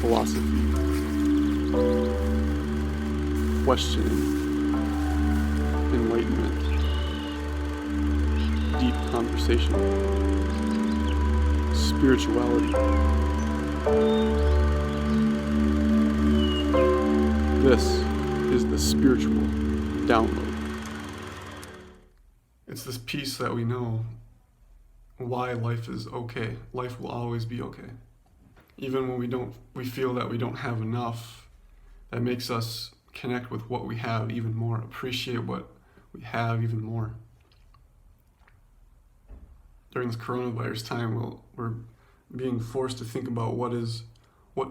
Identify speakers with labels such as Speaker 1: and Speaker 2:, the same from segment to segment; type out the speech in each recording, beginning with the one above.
Speaker 1: philosophy, questioning, enlightenment, deep conversation, spirituality. This is the spiritual download. It's this piece that we know why life is okay. Life will always be okay. Even when we feel that we don't have enough, that makes us connect with what we have even more, appreciate what we have even more. During this coronavirus time, we're being forced to think about what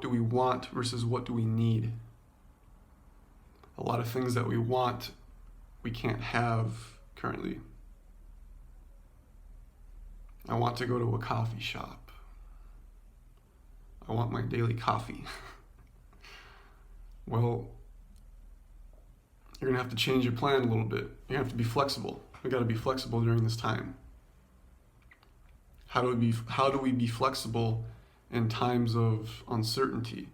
Speaker 1: do we want versus what do we need. A lot of things that we want, we can't have currently. I want to go to a coffee shop. I want my daily coffee. Well, you're gonna have to change your plan a little bit. You have to be flexible. We gotta be flexible during this time. How do we be flexible in times of uncertainty?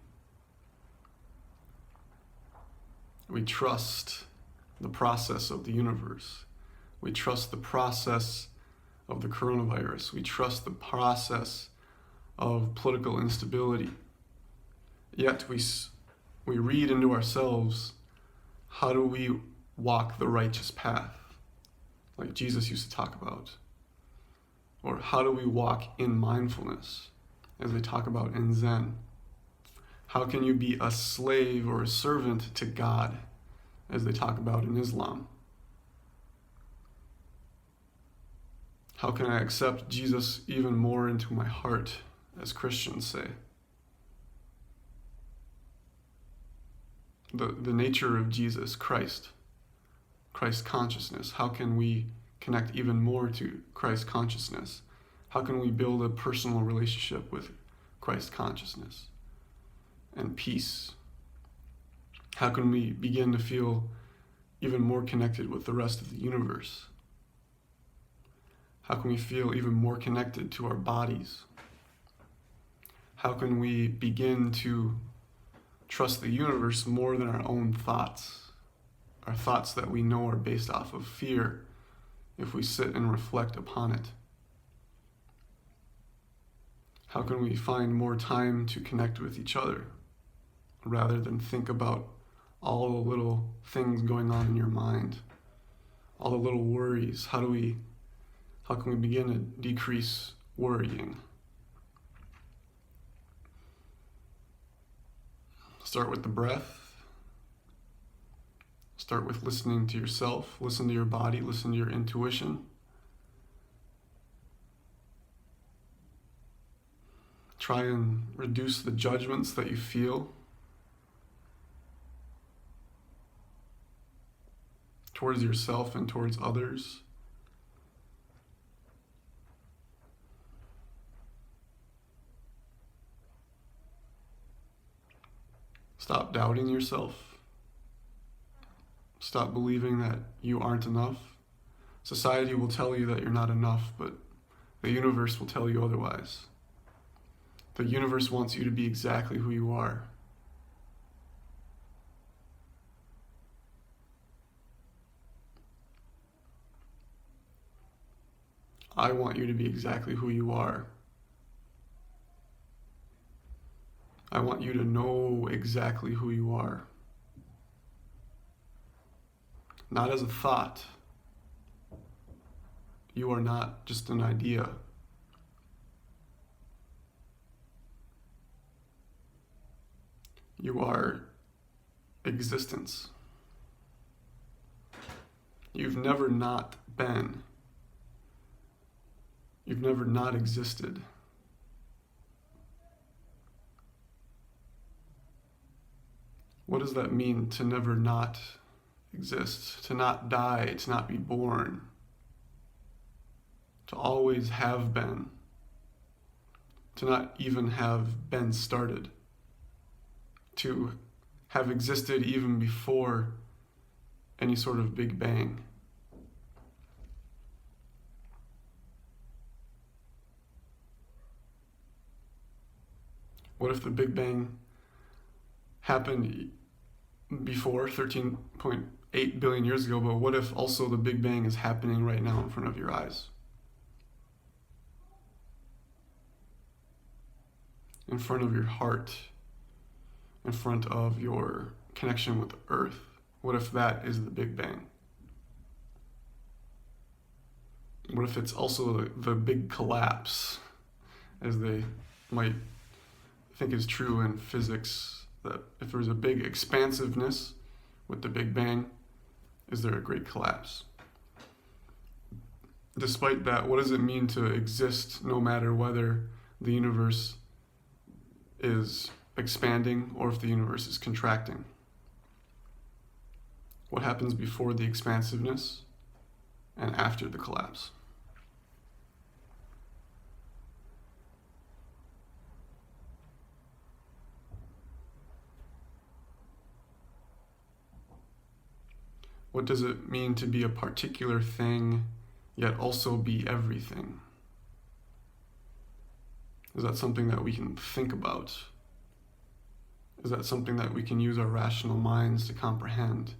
Speaker 1: We trust the process of the universe. We trust the process of the coronavirus. We trust the process of political instability. Yet we read into ourselves, how do we walk the righteous path? Like Jesus used to talk about. Or how do we walk in mindfulness, as they talk about in Zen? How can you be a slave or a servant to God, as they talk about in Islam? How can I accept Jesus even more into my heart, as Christians say? The nature of Jesus, Christ consciousness. How can we connect even more to Christ consciousness? How can we build a personal relationship with Christ consciousness and peace? How can we begin to feel even more connected with the rest of the universe? How can we feel even more connected to our bodies? How can we begin to trust the universe more than our own thoughts? Our thoughts that we know are based off of fear, if we sit and reflect upon it. How can we find more time to connect with each other rather than think about all the little things going on in your mind, all the little worries? How can we begin to decrease worrying? Start with the breath. Start with listening to yourself, listen to your body, listen to your intuition. Try and reduce the judgments that you feel towards yourself and towards others. Stop doubting yourself. Stop believing that you aren't enough. Society will tell you that you're not enough, but the universe will tell you otherwise. The universe wants you to be exactly who you are. I want you to be exactly who you are. I want you to know exactly who you are. Not as a thought. You are not just an idea. You are existence. You've never not been. You've never not existed. What does that mean, to never not exist, to not die, to not be born, to always have been, to not even have been started, to have existed even before any sort of Big Bang? What if the Big Bang happened before 13.8 billion years ago, but what if also the Big Bang is happening right now in front of your eyes? In front of your heart, in front of your connection with the earth. What if that is the Big Bang? What if it's also the big collapse, as they might think is true in physics, that if there's a big expansiveness with the Big Bang, is there a great collapse? Despite that, what does it mean to exist no matter whether the universe is expanding or if the universe is contracting? What happens before the expansiveness and after the collapse? What does it mean to be a particular thing, yet also be everything? Is that something that we can think about? Is that something that we can use our rational minds to comprehend?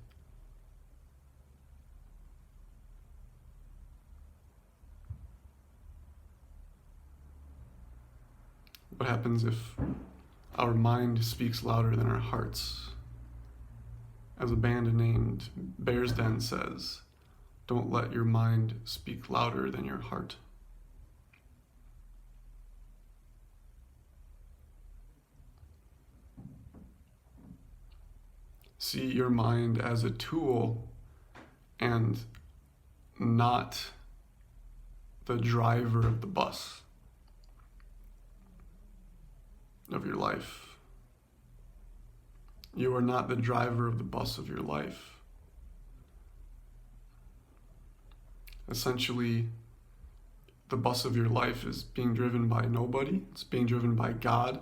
Speaker 1: What happens if our mind speaks louder than our hearts? As a band named Bear's Den says, don't let your mind speak louder than your heart. See your mind as a tool and not the driver of the bus of your life. You are not the driver of the bus of your life. Essentially, the bus of your life is being driven by nobody. It's being driven by God.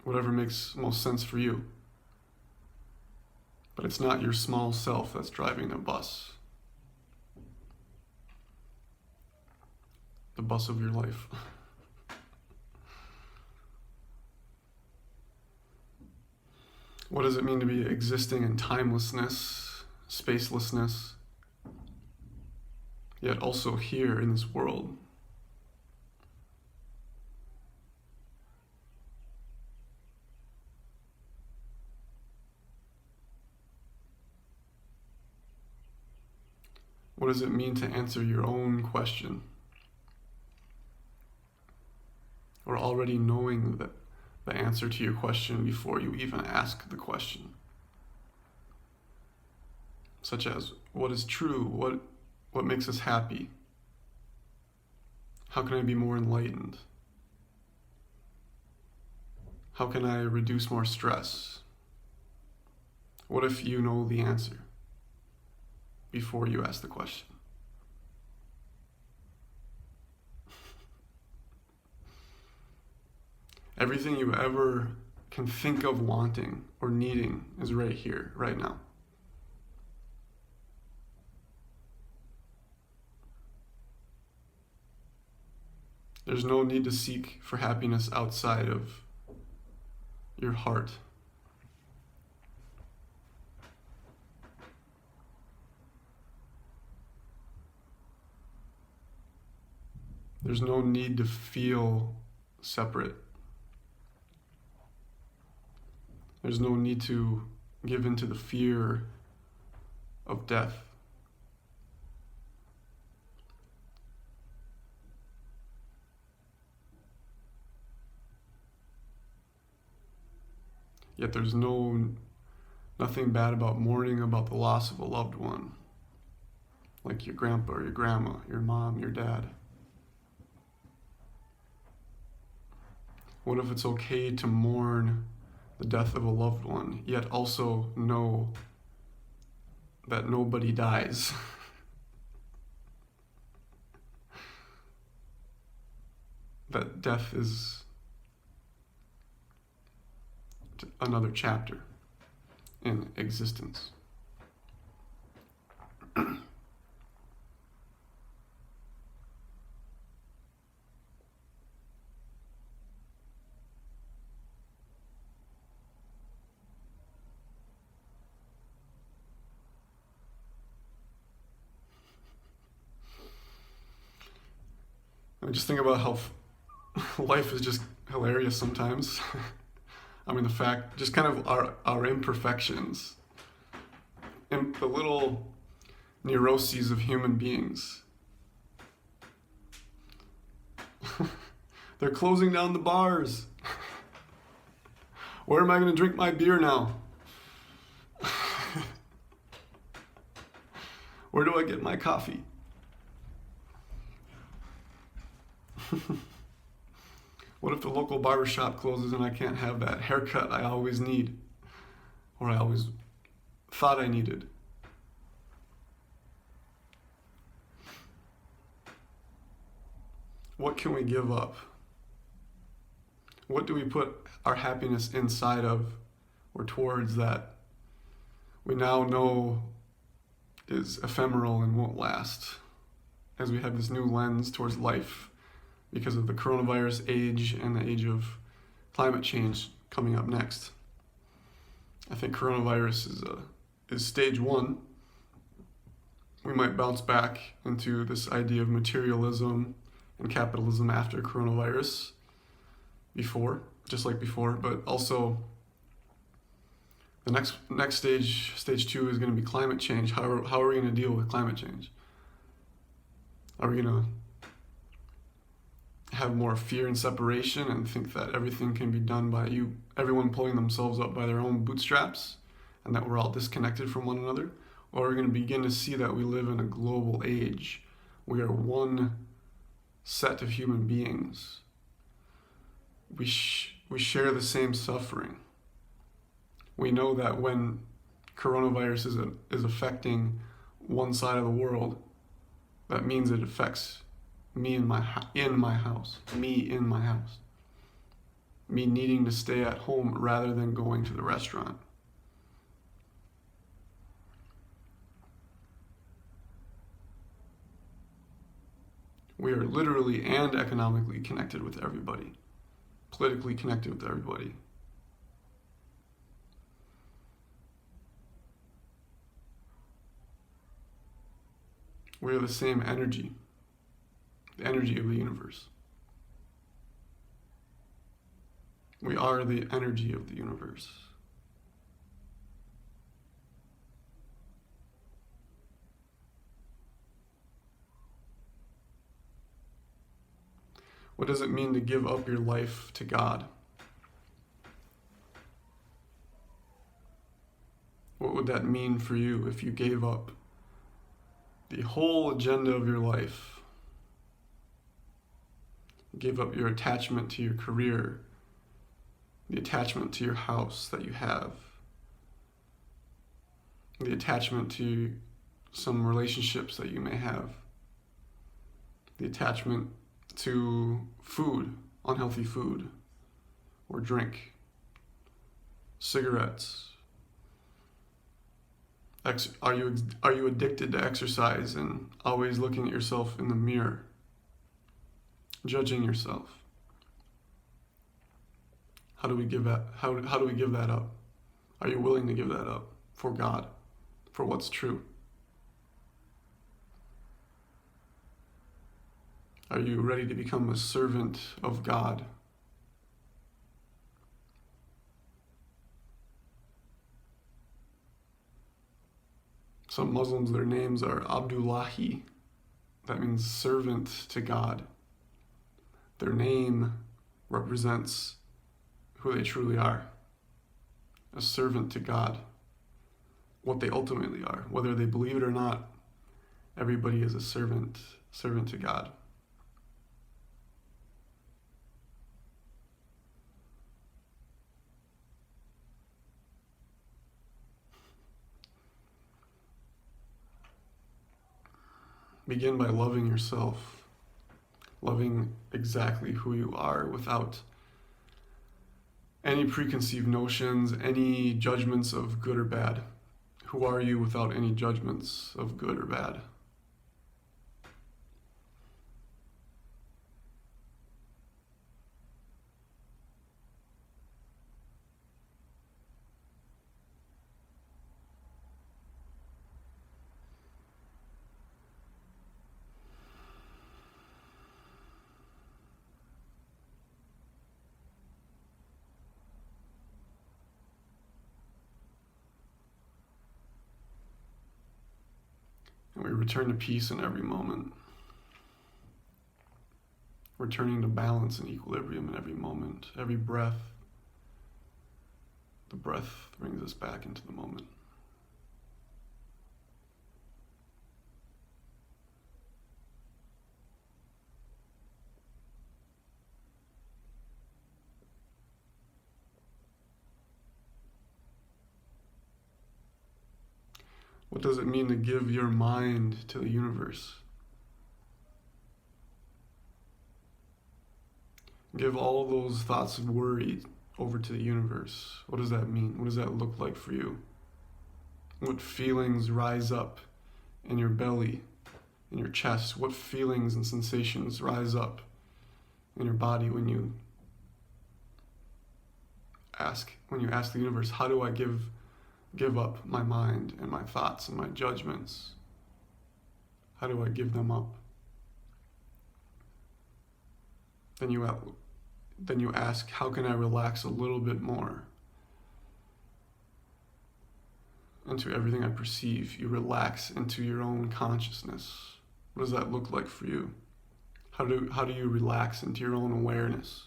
Speaker 1: Whatever makes most sense for you. But it's not your small self that's driving the bus. The bus of your life. What does it mean to be existing in timelessness, spacelessness, yet also here in this world? What does it mean to answer your own question? Or already knowing that the answer to your question before you even ask the question. Such as, what is true? What makes us happy? How can I be more enlightened? How can I reduce more stress? What if you know the answer before you ask the question? Everything you ever can think of wanting or needing is right here, right now. There's no need to seek for happiness outside of your heart. There's no need to feel separate. There's no need to give in to the fear of death. Yet there's nothing bad about mourning about the loss of a loved one, like your grandpa or your grandma, your mom, your dad. What if it's okay to mourn the death of a loved one, yet also know that nobody dies? That death is another chapter in existence. I just think about how life is just hilarious sometimes. I mean, the fact, just kind of our imperfections and the little neuroses of human beings. They're closing down the bars. Where am I going to drink my beer now? Where do I get my coffee? What if the local barbershop closes and I can't have that haircut I always need, or I always thought I needed? What can we give up? What do we put our happiness inside of or towards that we now know is ephemeral and won't last, as we have this new lens towards life because of the coronavirus age and the age of climate change coming up next? I think coronavirus is stage one. We might bounce back into this idea of materialism and capitalism after coronavirus just like before, but also the next stage two, is going to be climate change. How are we going to deal with climate change? Are we going to have more fear and separation and think that everything can be done by everyone pulling themselves up by their own bootstraps, and that we're all disconnected from one another? Or are we going to begin to see that we live in a global age? We are one set of human beings. We share the same suffering. We know that when coronavirus is affecting one side of the world, that means it affects me in my house. Me needing to stay at home rather than going to the restaurant. We are literally and economically connected with everybody, politically connected with everybody. We are the same energy, the energy of the universe. We are the energy of the universe. What does it mean to give up your life to God? What would that mean for you if you gave up the whole agenda of your life? Gave up your attachment to your career, the attachment to your house that you have, the attachment to some relationships that you may have, the attachment to food, unhealthy food or drink, cigarettes. Are you addicted to exercise and always looking at yourself in the mirror, judging yourself? How do we give that up? Are you willing to give that up for God, for what's true? Are you ready to become a servant of God? Some Muslims, their names are Abdullahi. That means servant to God. Their name represents who they truly are. A servant to God. What they ultimately are. Whether they believe it or not, everybody is a servant to God. Begin by loving yourself, loving exactly who you are without any preconceived notions, any judgments of good or bad. Who are you without any judgments of good or bad? And we return to peace in every moment. Returning to balance and equilibrium in every moment, every breath. The breath brings us back into the moment. What does it mean to give your mind to the universe? Give all those thoughts of worry over to the universe. What does that mean? What does that look like for you? What feelings rise up in your belly, in your chest? What feelings and sensations rise up in your body when you ask the universe, how do I give up my mind and my thoughts and my judgments? How do I give them up? Then you ask, how can I relax a little bit more into everything I perceive? You relax into your own consciousness. What does that look like for you? How do you relax into your own awareness?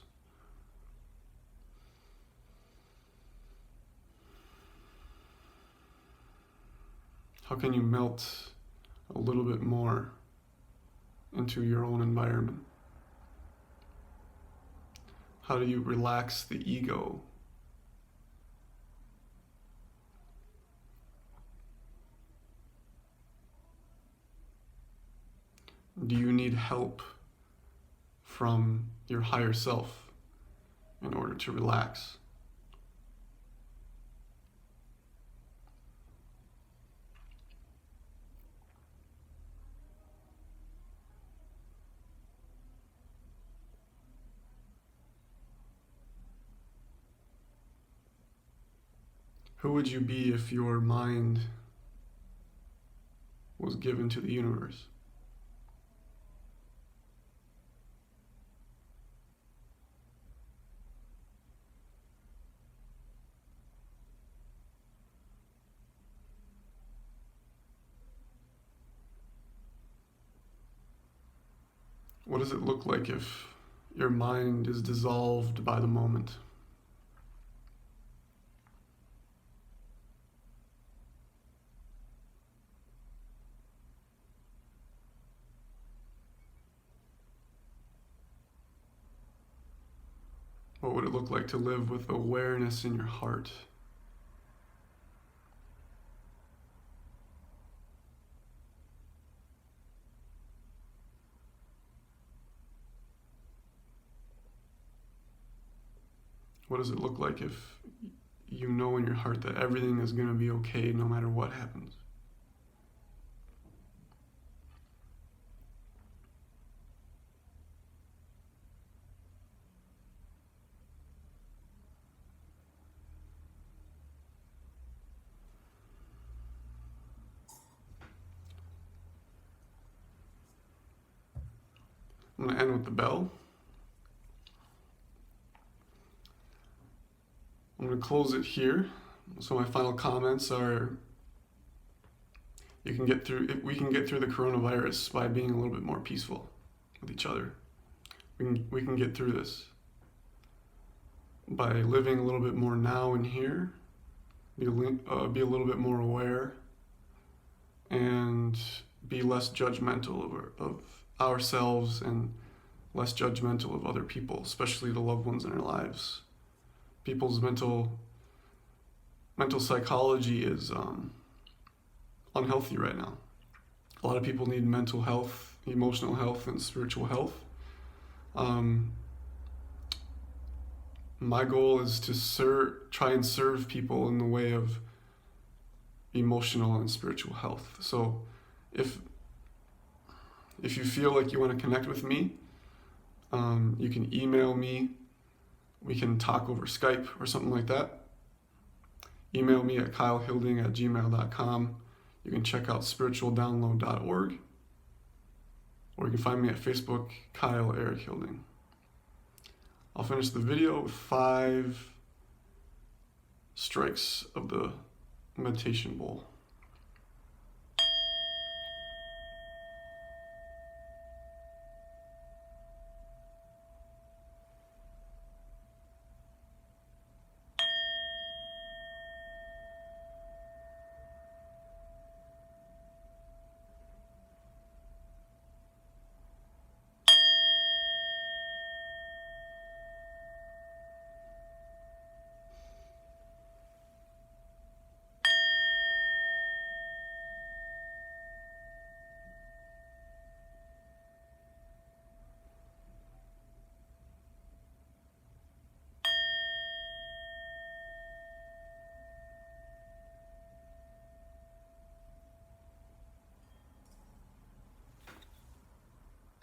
Speaker 1: How can you melt a little bit more into your own environment? How do you relax the ego? Do you need help from your higher self in order to relax? Who would you be if your mind was given to the universe? What does it look like if your mind is dissolved by the moment? What would it look like to live with awareness in your heart? What does it look like if you know in your heart that everything is going to be okay no matter what happens? I'm going to end with the bell. I'm going to close it here. So my final comments are, we can get through the coronavirus by being a little bit more peaceful with each other. We can get through this by living a little bit more now and here, be a little bit more aware, and be less judgmental of ourselves and less judgmental of other people, especially the loved ones in our lives. People's mental psychology is unhealthy right now. A lot of people need mental health, emotional health, and spiritual health. My goal is to try and serve people in the way of emotional and spiritual health. So if you feel like you want to connect with me, you can email me. We can talk over Skype or something like that. Email me at kylehilding@gmail.com. You can check out spiritualdownload.org, or you can find me at Facebook, Kyle Eric Hilding. I'll finish the video with 5 strikes of the meditation bowl.